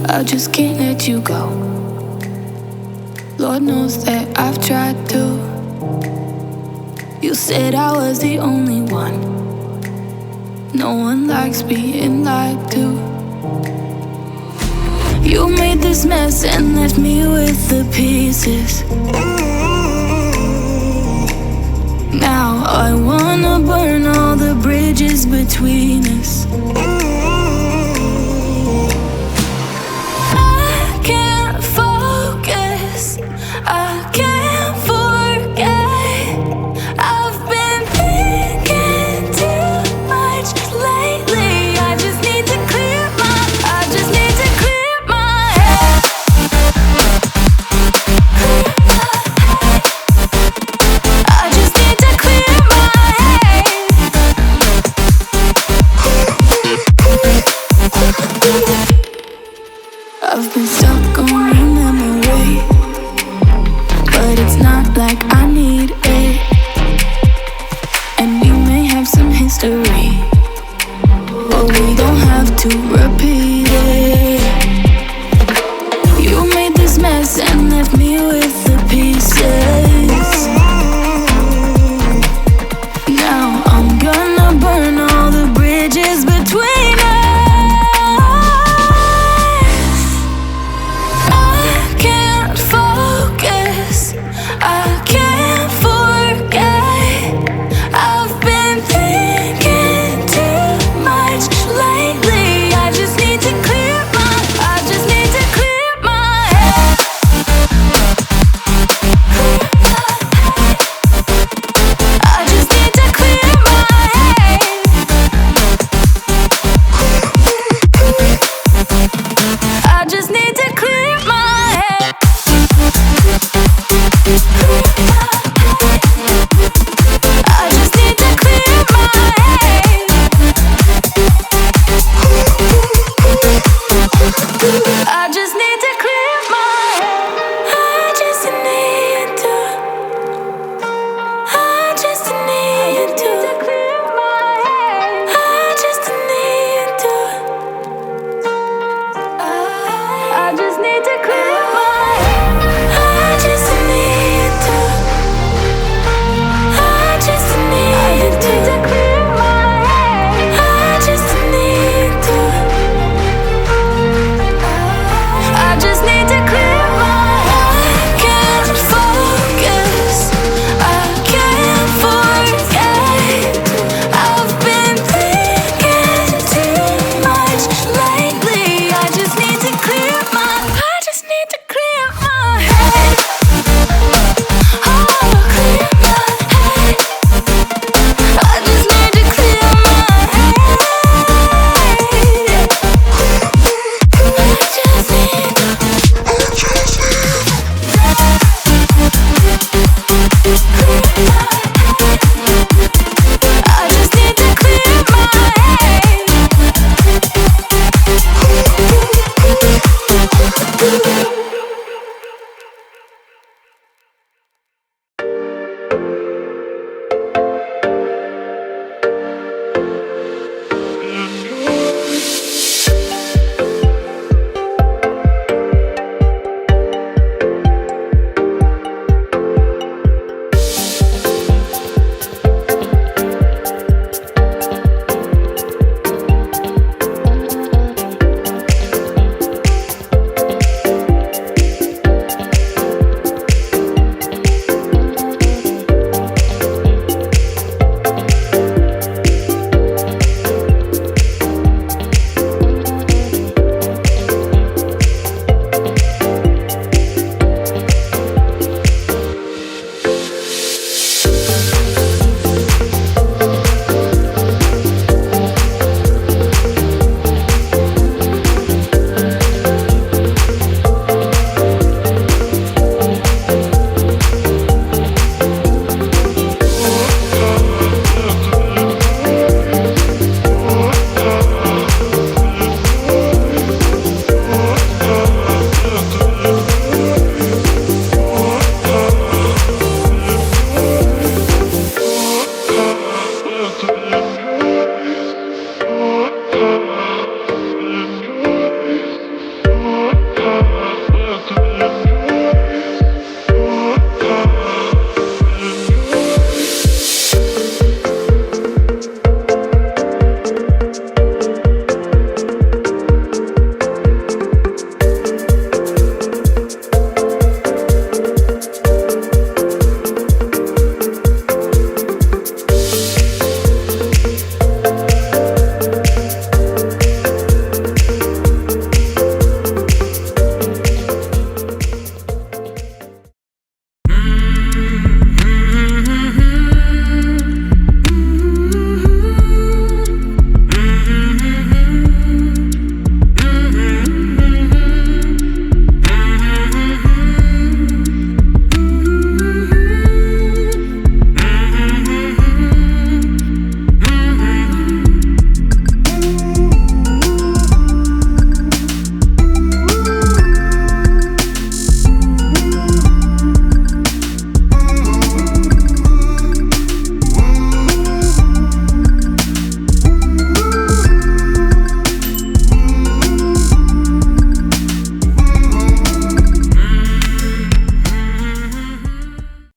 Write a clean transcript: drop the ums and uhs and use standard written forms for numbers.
I just can't let you go. Lord knows that I've tried to. You said I was the only one. No one likes being lied to. You made this mess and left me with the pieces. Now I wanna burn all the bridges between us. I can't focus, I can't forget. I've been thinking too much lately. I just need to clear my head. I just need to clear my head. I've been stuck on your memory, but it's not like I need it. And we may have some history, but we don't have to repeat.